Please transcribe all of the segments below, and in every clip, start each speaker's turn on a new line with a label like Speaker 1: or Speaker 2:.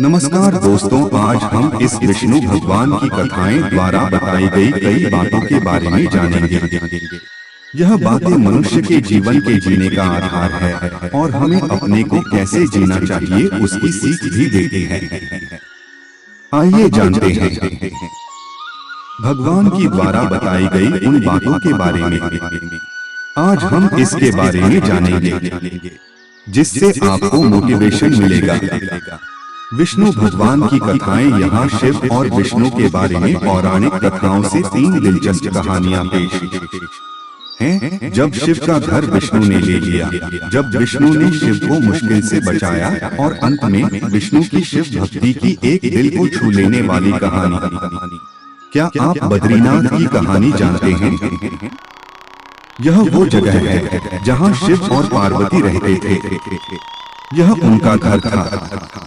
Speaker 1: नमस्कार दोस्तों, आज हम इस विष्णु भगवान की कथाएं द्वारा बताई गई कई बातों के बारे में जानेंगे। यह बातें मनुष्य के जीवन के जीने का आधार है और हमें अपने को कैसे जीना चाहिए उसकी सीख भी देती है। आइए जानते हैं भगवान की द्वारा बताई गई उन बातों के बारे में। आज हम इसके बारे में जानेंगे जिससे आपको मोटिवेशन मिलेगा। विष्णु भगवान की कथाएं। यहाँ शिव और विष्णु के बारे में पौराणिक कथाओं से 3 दिलचस्प कहानियां पेश हैं। जब शिव का घर विष्णु ने ले लिया, जब विष्णु ने शिव को मुश्किल से बचाया और अंत में विष्णु की शिव भक्ति की एक दिल को छू लेने वाली कहानी। क्या आप बद्रीनाथ की कहानी जानते हैं? यह वो जगह है जहाँ शिव और पार्वती रहते थे। यह उनका घर था।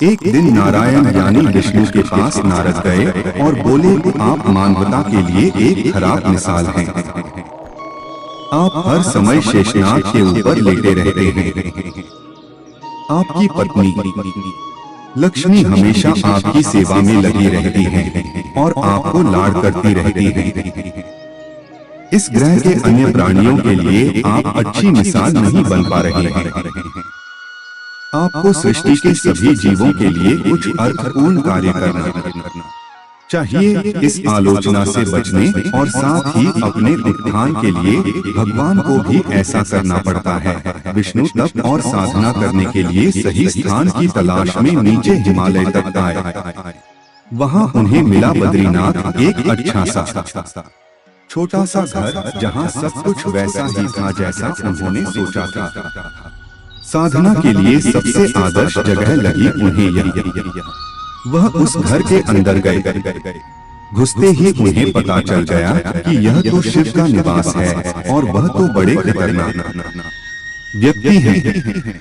Speaker 1: एक दिन नारायण यानी विष्णु के पास नारद गए और बोले, आप मानवता के लिए एक खराब मिसाल हैं। आप हर समय शेषनाग के ऊपर लेटे रहते हैं। आपकी पत्नी लक्ष्मी हमेशा आपकी सेवा में लगी रहती है और आपको लाड करती रहती है। इस ग्रह के अन्य प्राणियों के लिए आप अच्छी मिसाल नहीं बन पा रहे हैं। आपको सृष्टि के सभी जीवों के लिए कुछ अर्थपूर्ण कार्य करना चाहिए। इस आलोचना से बचने और साथ ही अपने उत्थान के लिए भगवान को भी ऐसा करना पड़ता है। विष्णु तप और साधना करने के लिए सही स्थान की तलाश में नीचे हिमालय तक आए। वहां उन्हें मिला बद्रीनाथ, एक अच्छा सा छोटा सा घर जहां सब कुछ वैसा ही था जैसा उन्होंने सोचा था। साधना के लिए सबसे आदर्श जगह लगी उन्हें यह। वह उस घर के अंदर गए। घुसते ही उन्हें पता चल गया कि यह तो शिव का निवास है और वह तो बड़े खतरनाक व्यक्ति हैं।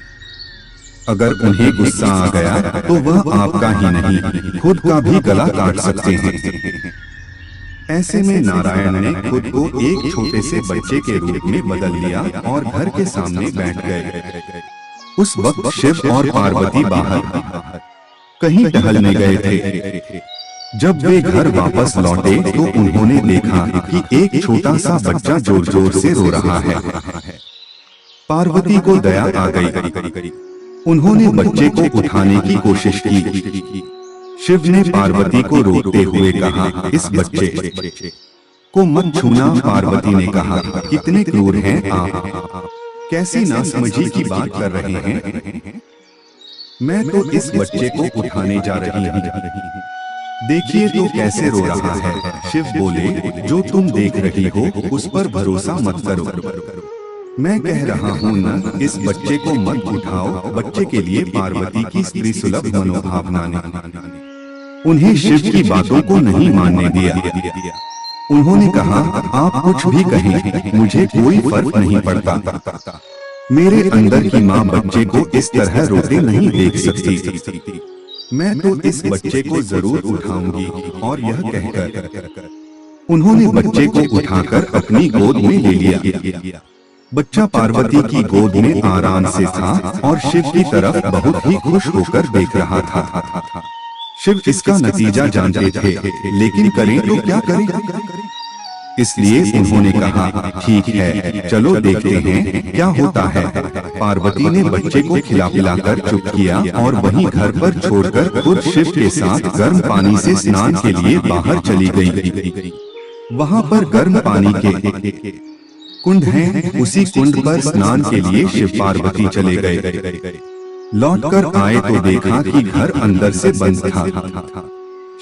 Speaker 1: अगर उन्हें गुस्सा आ गया तो वह आपका ही नहीं, खुद का भी गला काट सकते हैं। ऐसे में नारायण ने खुद को एक छोटे से बच्चे के रूप में बदल लिया और घर के सामने बैठ गए। उस वक्त शिव और पार्वती बाहर कहीं टहलने गए थे। जब वे घर वापस लौटे तो उन्होंने देखा कि एक छोटा सा बच्चा जोर जोर से रो रहा है। पार्वती को दया आ गई। उन्होंने बच्चे को उठाने की कोशिश की। शिव ने पार्वती को रोकते हुए कहा, इस बच्चे को मत छूना। पार्वती ने कहा, कितने क्रूर हैं आप, कैसी नासमझी की बात कर रहे हैं। मैं तो इस बच्चे को उठाने जा रही हूँ, देखिए तो कैसे रो रहा है। शिव बोले, जो तुम देख रही हो उस पर भरोसा मत करो। मैं कह रहा हूँ न, इस बच्चे को मत उठाओ। बच्चे के लिए पार्वती की स्त्री सुलभ मनोभावना ने उन्हें शिव की बातों को नहीं मानने दिया। उन्होंने कहा, आप कुछ भी कहें, मुझे कोई फर्क नहीं पड़ता। मेरे अंदर की माँ बच्चे को इस तरह रोते नहीं देख सकती। मैं तो इस बच्चे को जरूर उठाऊंगी। और यह कहकर उन्होंने बच्चे को उठाकर अपनी गोद में ले लिया। बच्चा पार्वती की गोद में आराम से था और शिव की तरफ बहुत ही खुश होकर देख रहा था। शिव इसका नतीजा जानते थे, लेकिन करें तो क्या करें। इसलिए उन्होंने कहा, ठीक है, चलो देखते हैं क्या होता है। पार्वती ने बच्चे को खिला पिलाकर चुप किया और वहीं घर पर छोड़कर खुद शिव के साथ गर्म पानी से स्नान के लिए बाहर चली गई। वहां पर गर्म पानी के कुंड हैं, उसी कुंड पर स्नान के लिए शिव पार्वती चले गए। लौटकर आए तो देखा कि घर अंदर से बंद था।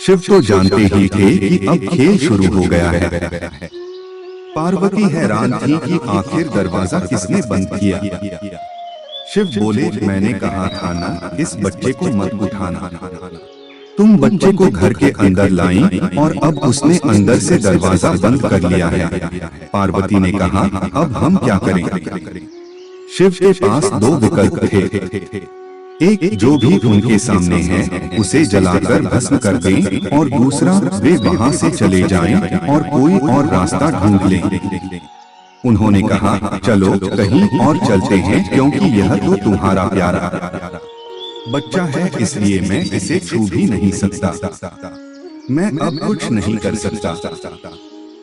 Speaker 1: शिव तो जानते ही थे कि अब खेल शुरू हो गया है। पार्वती हैरान थी कि आखिर दरवाजा किसने बंद किया। शिव बोले, मैंने कहा था ना, इस बच्चे को मत उठाना। तुम बच्चे को घर के अंदर लाई और अब उसने अंदर से दरवाजा बंद कर लिया है। पार्वती ने कहा, अब हम क्या करें। शिव के पास 2 विकल्प थे। एक जो भी उनके सामने है उसे जलाकर भस्म कर दें और दूसरा वे वहां से चले जाएं और कोई और रास्ता ढूंढ लें। उन्होंने कहा, चलो कहीं और चलते हैं क्योंकि यह तो तुम्हारा प्यारा बच्चा है इसलिए मैं इसे छू भी नहीं सकता। मैं अब कुछ नहीं कर सकता।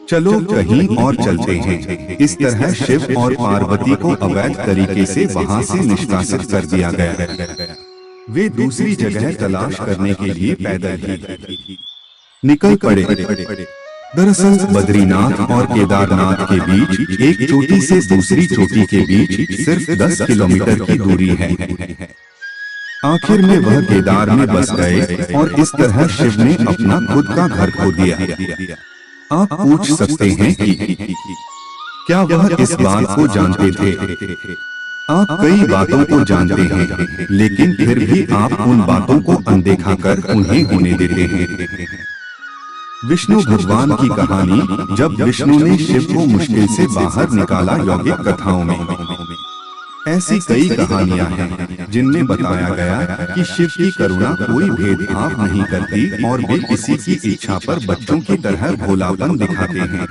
Speaker 1: चलो कहीं और चलते हैं। इस तरह शिव और पार्वती को अवैध तरीके से वहां से निष्कासित कर दिया गया। वे दूसरी जगह तलाश करने के लिए पैदल ही निकल पड़े। दरअसल बद्रीनाथ और केदारनाथ के बीच एक चोटी से दूसरी चोटी के बीच सिर्फ 10 किलोमीटर की दूरी है। आखिर में वह केदार में बस गए और इस तरह शिव ने अपना खुद का घर खो दिया। आप पूछ सकते हैं कि क्या वह इस बात को जानते थे? आप कई बातों को जानते हैं, लेकिन फिर भी आप उन बातों को अनदेखा कर उन्हें होने देते हैं। विष्णु भगवान की कहानी। जब विष्णु ने शिव को मुश्किल से बाहर निकाला। यौगिक कथाओं में ऐसी कई कहानियां हैं जिनमें बताया गया कि शिव की करुणा कोई भेदभाव नहीं करती और वे किसी की इच्छा पर बच्चों की तरह भोलापन दिखाते हैं।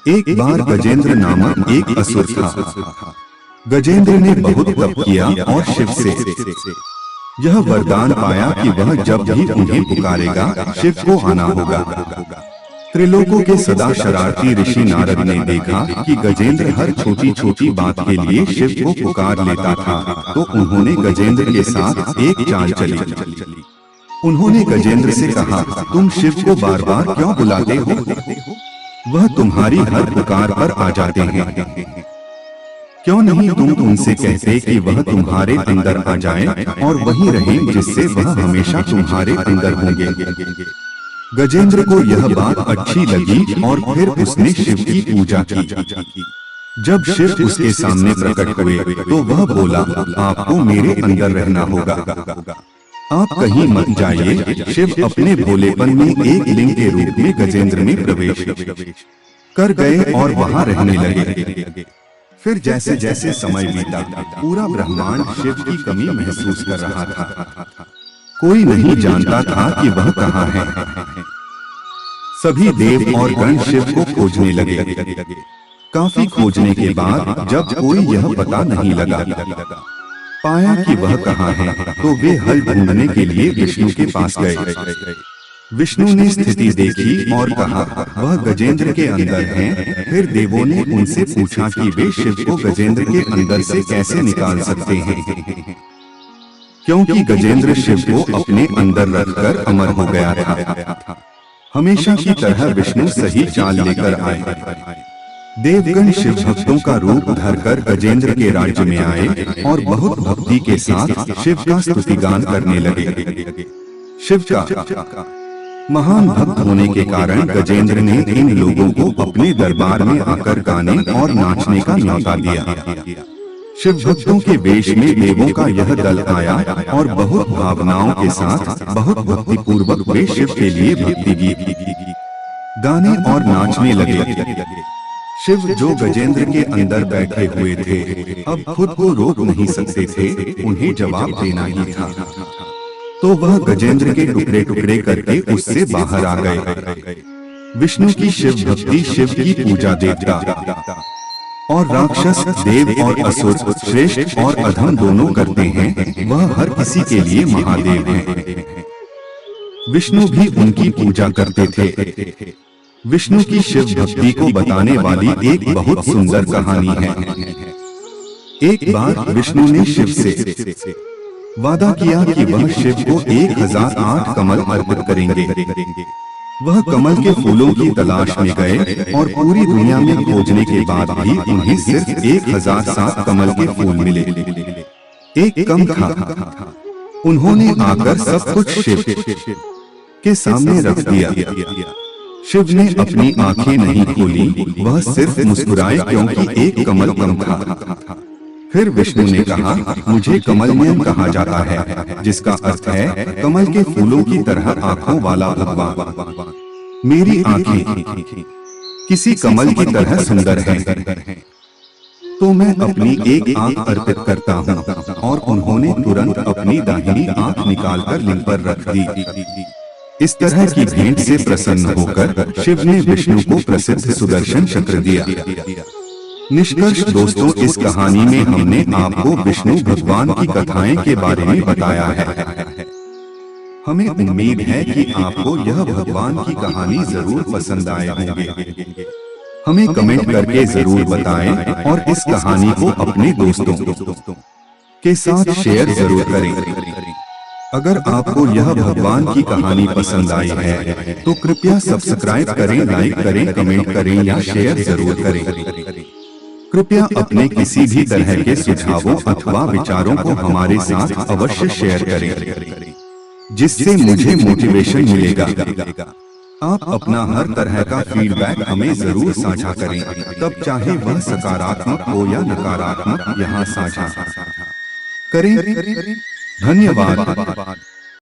Speaker 1: एक बार गजेंद्र नामक एक असुर था। गजेंद्र ने बहुत तप किया और शिव से यह वरदान पाया कि वह जब भी उन्हें पुकारेगा शिव को आना होगा। त्रिलोकों के सदा शरारती ऋषि नारद ने देखा कि गजेंद्र हर छोटी छोटी बात के लिए शिव को पुकार लेता था, तो उन्होंने गजेंद्र के साथ एक चाल चली। उन्होंने गजेंद्र से कहा, तुम शिव को बार बार क्यों बुलाते हो? वह तुम्हारी हर पुकार पर आ जाते हैं। क्यों नहीं तुम उनसे कहते कि वह तुम्हारे अंदर आ जाएं और वहीं रहें, जिससे वह हमेशा तुम्हारे अंदर होंगे। गजेंद्र को यह बात अच्छी लगी और फिर उसने शिव की पूजा की। जब शिव उसके सामने प्रकट हुए तो वह बोला, आपको मेरे अंदर रहना होगा, आप कहीं मत जाइए। शिव अपने भोलेपन में एक लिंग के रूप में गजेंद्र में प्रवेश कर गए और वहां रहने लगे। फिर जैसे जैसे समय बीता, पूरा ब्रह्मांड शिव की कमी महसूस कर रहा था। कोई नहीं जानता था कि वह कहाँ है। सभी देव और गण शिव को खोजने लगे। काफी खोजने के बाद जब कोई यह पता नहीं लगा पाया कि वह कहाँ है, तो वे हल ढूंढने के लिए विष्णु के पास गए। विष्णु ने स्थिति देखी और कहा, वह गजेंद्र के अंदर हैं। फिर देवों ने उनसे पूछा कि वे शिव को गजेंद्र के अंदर से कैसे निकाल सकते हैं, क्योंकि गजेंद्र शिव को अपने अंदर रखकर अमर हो गया था। हमेशा की तरह विष्णु सही चाल लेकर आए। देवगण शिव भक्तों का रूप धरकर गजेंद्र के राज्य में आए और बहुत भक्ति के साथ शिव का स्तुतिगान करने लगे। शिव का महान भक्त होने के कारण गजेंद्र ने इन लोगों को अपने दरबार में आकर गाने और नाचने का न्योता दिया। शिव भक्तों के वेश में देवों का यह दल आया और बहुत भावनाओं के साथ बहुत भक्ति पूर्वक वे शिव के लिए भक्ति गीत गाने और नाचने लगे। शिव जो गजेंद्र के अंदर बैठे हुए थे, अब खुद को रोक नहीं सकते थे, उन्हें जवाब देना ही था। तो वह गजेंद्र के टुकड़े टुकड़े करके उससे बाहर आ गए। विष्णु की शिव भक्ति, शिव की पूजा देवता और राक्षस, देव और असुर, श्रेष्ठ और अधम दोनों करते हैं। वह हर किसी के लिए महादेव हैं। विष्णु भी उनकी पूजा करते थे। विष्णु की शिव भक्ति को बताने वाली एक बहुत सुंदर कहानी है। एक बार विष्णु ने शिव से वादा किया कि वह शिव को 1008 कमल अर्पित करेंगे। वह कमल के फूलों की तलाश में गए और पूरी दुनिया में खोजने के बाद भी उन्हें सिर्फ 1007 कमल के फूल मिले। एक कम था। उन्होंने आकर सब कुछ शिव के सामने रख दिया। शिव ने अपनी आंखें नहीं खोली, वह सिर्फ मुस्कुराए क्योंकि एक कमल कम था। फिर विष्णु ने कहा, मुझे कमलनयन कहा जाता है, जिसका अर्थ है कमल के फूलों की तरह आंखों वाला भगवान। मेरी आंखें किसी कमल की तरह सुंदर हैं, तो मैं अपनी एक आंख अर्पित करता हूँ। और उन्होंने तुरंत अपनी दाहिनी आंख निकालकर लिंग पर रख दी। इस तरह की भेंट से प्रसन्न होकर शिव ने विष्णु को प्रसिद्ध सुदर्शन चक्र दिया। निष्कर्ष दोस्तों, इस कहानी में हमने आपको विष्णु भगवान की कथाएं के बारे में बताया है। हमें उम्मीद है कि आपको यह भगवान की कहानी जरूर पसंद आए होंगे। हमें कमेंट करके जरूर बताएं और इस कहानी को अपने दोस्तों के साथ शेयर जरूर करें। अगर आपको यह भगवान की कहानी पसंद आई है तो कृपया सब्सक्राइब करें, लाइक करें, कमेंट करें या शेयर जरूर करें। कृपया अपने किसी भी तरह के सुझावों अथवा विचारों को हमारे साथ अवश्य शेयर करें, जिससे मुझे मोटिवेशन मिलेगा। आप अपना हर तरह का फीडबैक हमें जरूर साझा करें, तब चाहे वह सकारात्मक हो या नकारात्मक, यहाँ साझा करें। धन्यवाद।